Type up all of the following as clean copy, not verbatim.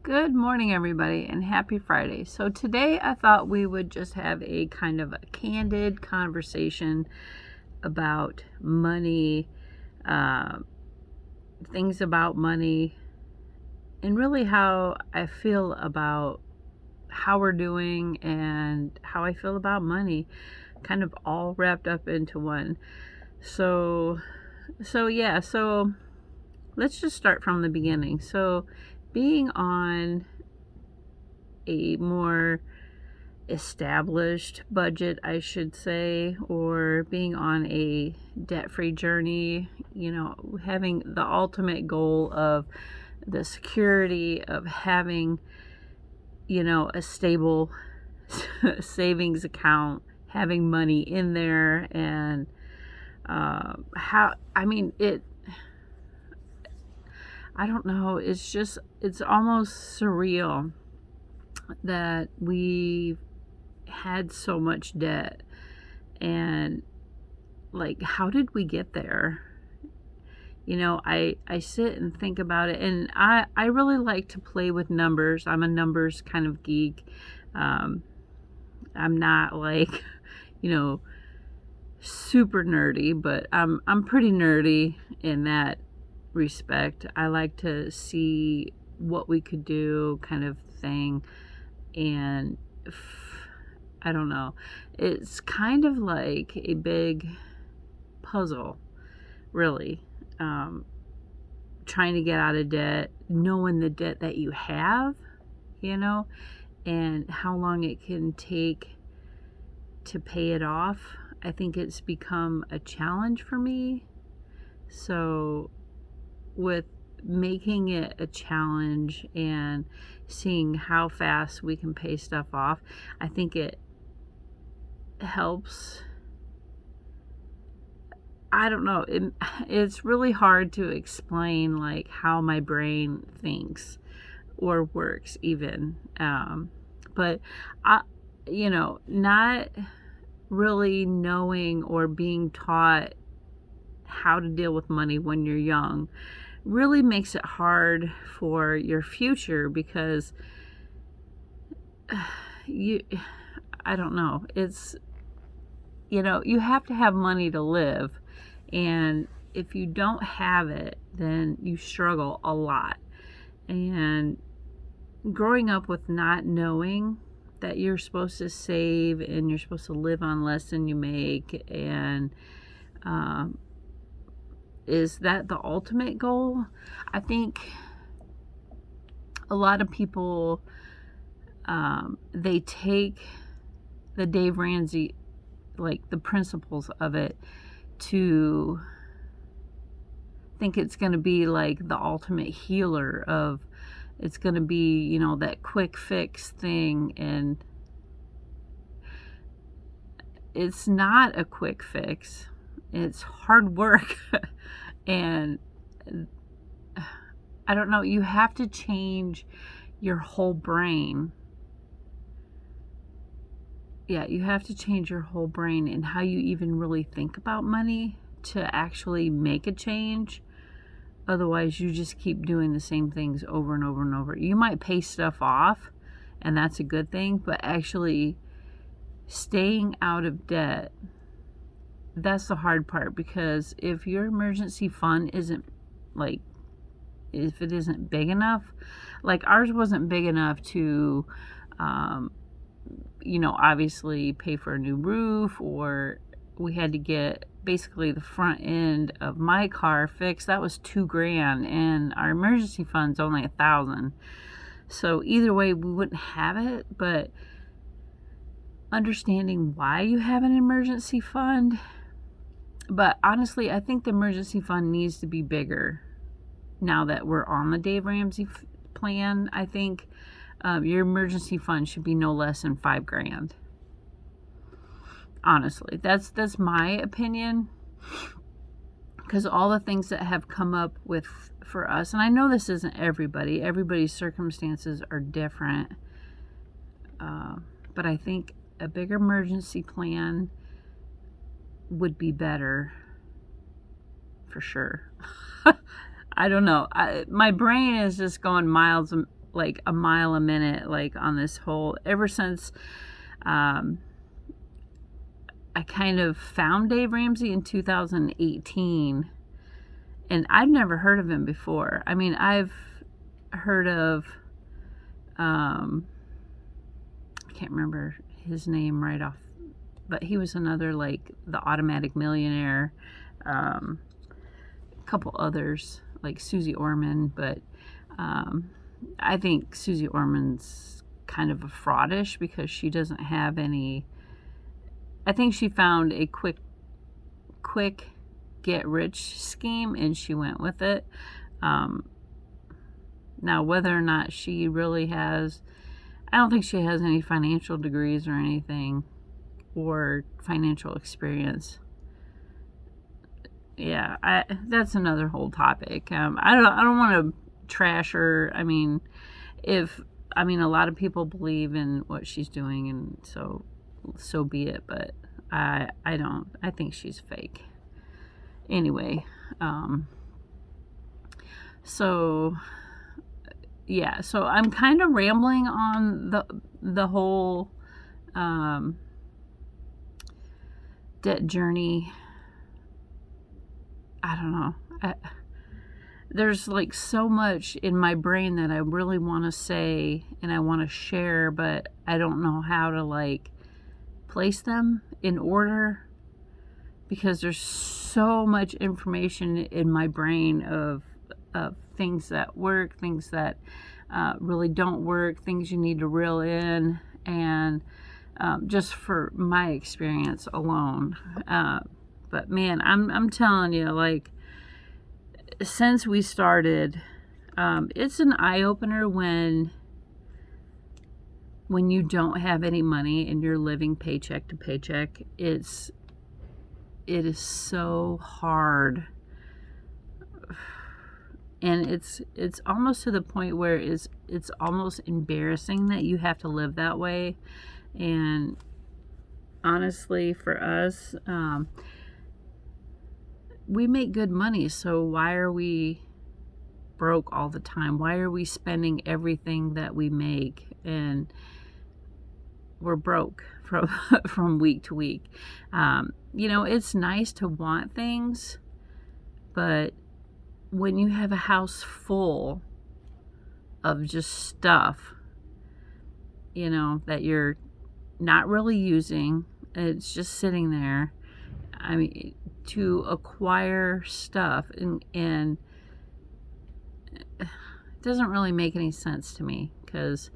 Good morning, everybody, and happy Friday. So today I thought we would just have a kind of a candid conversation about money, uh, things about money, and really how I feel about how we're doing and how I feel about money, kind of all wrapped up into one. So, so let's just start from the beginning. So, being on a more established budget, I should say, or being on a debt-free journey, having the ultimate goal of the security of having, a stable savings account, having money in there, and I don't know, it's almost surreal that we had so much debt, and like, how did we get there? I sit and think about it, and I really like to play with numbers. I'm a numbers kind of geek. I'm not like, you know, super nerdy, but I'm pretty nerdy in that respect. I like to see what we could do, kind of thing, and I don't know. It's kind of like a big puzzle, really. Trying to get out of debt, knowing the debt that you have, and how long it can take to pay it off. I think it's become a challenge for me. So, with making it a challenge and seeing how fast we can pay stuff off, I think it helps. I don't know. It's really hard to explain like how my brain thinks or works even. But not really knowing or being taught how to deal with money when you're young really makes it hard for your future, because I don't know. It's, you have to have money to live. And if you don't have it, then you struggle a lot. And growing up with not knowing that you're supposed to save and you're supposed to live on less than you make, and is that the ultimate goal? I think a lot of people, they take the Dave Ramsey, like the principles of it, to think it's going to be like the ultimate healer of, it's going to be, that quick fix thing. And it's not a quick fix. It's hard work. And I don't know, you have to change your whole brain. Yeah, you have to change your whole brain and how you even really think about money to actually make a change. Otherwise, you just keep doing the same things over and over and over. You might pay stuff off, and that's a good thing, but actually staying out of debt, that's the hard part. Because if your emergency fund isn't if it isn't big enough, like ours wasn't big enough to obviously pay for a new roof, or we had to get basically the front end of my car fixed. That was $2,000, and our emergency fund's only $1,000. So either way, we wouldn't have it. But understanding why you have an emergency fund. But honestly, I think the emergency fund needs to be bigger now that we're on the Dave Ramsey plan. I think your emergency fund should be no less than $5,000. Honestly, that's my opinion, because all the things that have come up with for us, and I know this isn't everybody's circumstances are different, but I think a bigger emergency plan would be better for sure. I don't know. My brain is just going miles like a mile a minute, like on this whole, ever since I kind of found Dave Ramsey in 2018, and I've never heard of him before. I mean, I've heard of, I can't remember his name right off, but he was another, like the Automatic Millionaire, a couple others like Susie Orman, but I think Susie Orman's kind of a fraudish because she doesn't have any. I think she found a quick get rich scheme and she went with it. Now, whether or not she really has, I don't think she has any financial degrees or anything, or financial experience. Yeah, that's another whole topic. I don't want to trash her. I mean, a lot of people believe in what she's doing, and so be it. But I don't. I think she's fake. Anyway, so yeah, so I'm kind of rambling on the whole debt journey. I don't know. There's like so much in my brain that I really want to say and I want to share, but I don't know how to like place them in order because there's so much information in my brain of things that work, things that really don't work, things you need to reel in, and just for my experience alone. But man, I'm telling you, like, since we started, it's an eye-opener when you don't have any money and you're living paycheck to paycheck. It is so hard. And it's almost to the point where it's almost embarrassing that you have to live that way. And honestly, for us, we make good money, so why are we broke all the time? Why are we spending everything that we make and we're broke from week to week? It's nice to want things, but when you have a house full of just stuff, that you're not really using, it's just sitting there. I mean, to acquire stuff and it doesn't really make any sense to me, because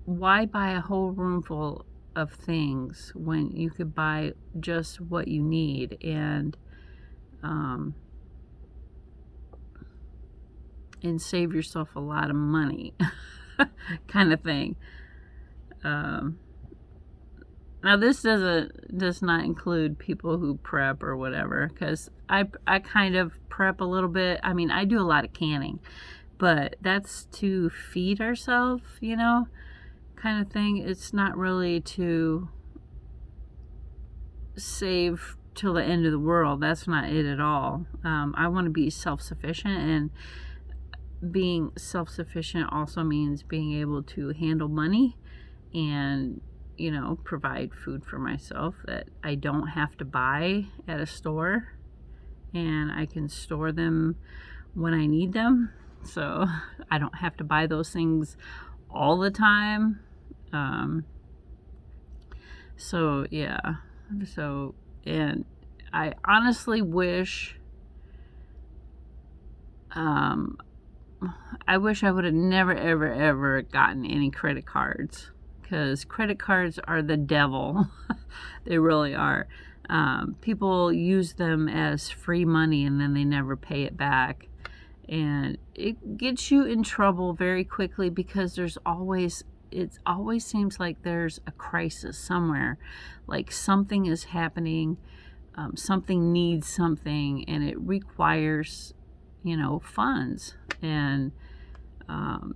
why buy a whole room full of things when you could buy just what you need and save yourself a lot of money kind of thing. Now, this does not include people who prep or whatever, because I kind of prep a little bit. I mean, I do a lot of canning, but that's to feed ourselves, kind of thing. It's not really to save till the end of the world. That's not it at all. I want to be self-sufficient, and being self-sufficient also means being able to handle money and provide food for myself that I don't have to buy at a store, and I can store them when I need them, so I don't have to buy those things all the time. And I honestly wish I would have never ever gotten any credit cards, because credit cards are the devil. They really are. People use them as free money and then they never pay it back. And it gets you in trouble very quickly, because it always seems like there's a crisis somewhere. Like something is happening, something needs something, and it requires, funds. And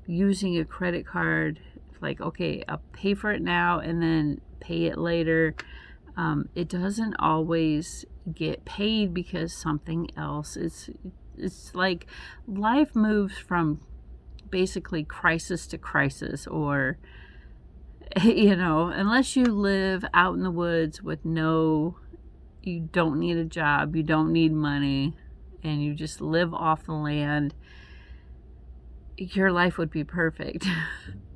using a credit card, like, okay, I'll pay for it now and then pay it later. It doesn't always get paid because something else. It's like life moves from basically crisis to crisis, or, you know, unless you live out in the woods with you don't need a job, you don't need money, and you just live off the land, your life would be perfect,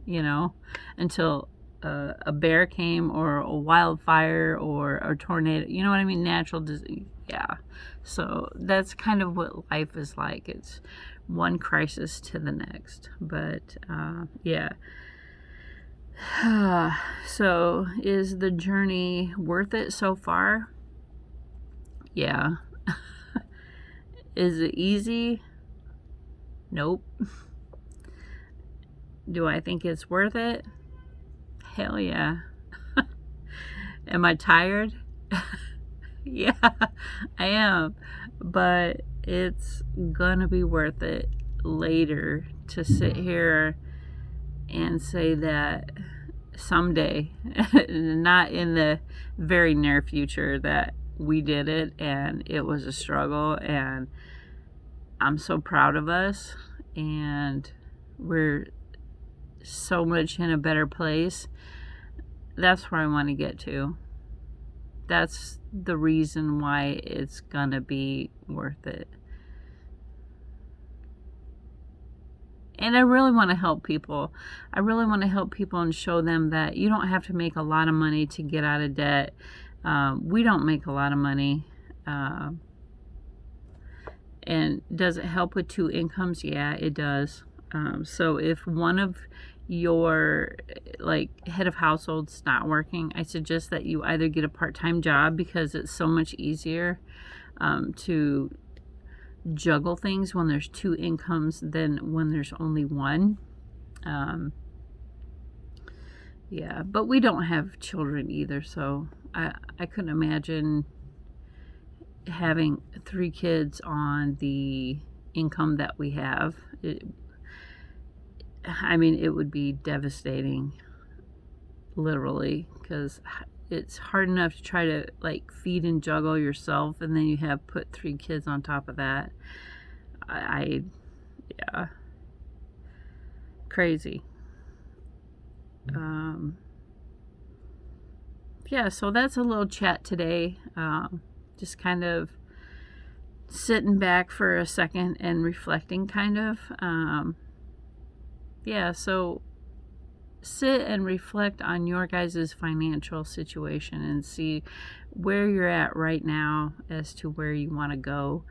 you know, until a bear came, or a wildfire, or a tornado, you know what I mean? Natural disease. Yeah. So that's kind of what life is like. It's one crisis to the next. But yeah. So is the journey worth it so far? Yeah. Is it easy? Nope. Do I think it's worth it? Hell yeah. Am I tired? Yeah, I am. But it's gonna be worth it later to sit here and say that someday, not in the very near future, that we did it and it was a struggle, and I'm so proud of us, and we're so much in a better place. That's where I want to get to. That's the reason why it's gonna be worth it. And I really want to help people. I really want to help people and show them that you don't have to make a lot of money to get out of debt. We don't make a lot of money. And does it help with two incomes? Yeah, it does. So if one of your head of household's not working, I suggest that you either get a part-time job, because it's so much easier to juggle things when there's two incomes than when there's only one. Yeah, but we don't have children either, so I couldn't imagine having 3 kids on the income that we have. It would be devastating, literally, because it's hard enough to try to feed and juggle yourself, and then you have put 3 kids on top of that. Yeah, crazy. Yeah, so that's a little chat today. Just kind of sitting back for a second and reflecting, kind of. Yeah, so sit and reflect on your guys' financial situation and see where you're at right now as to where you want to go,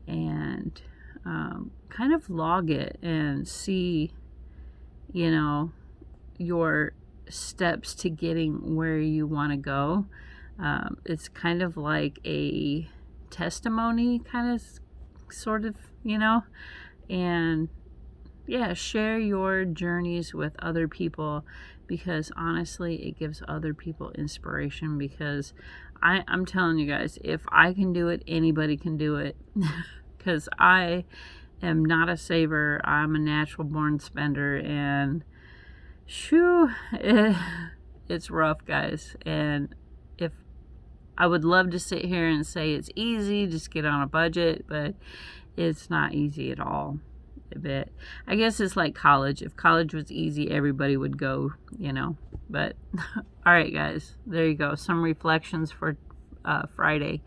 and kind of log it and see, your steps to getting where you want to go. It's kind of like a testimony, kind of, sort of, and yeah, share your journeys with other people, because honestly, it gives other people inspiration, because I'm telling you guys, if I can do it, anybody can do it. Because I am not a saver. I'm a natural born spender, and shoo, it's rough, guys. And if I would love to sit here and say it's easy, just get on a budget, but it's not easy at all. A bit. I guess it's like college. If college was easy, everybody would go, But all right, guys, there you go. Some reflections for Friday.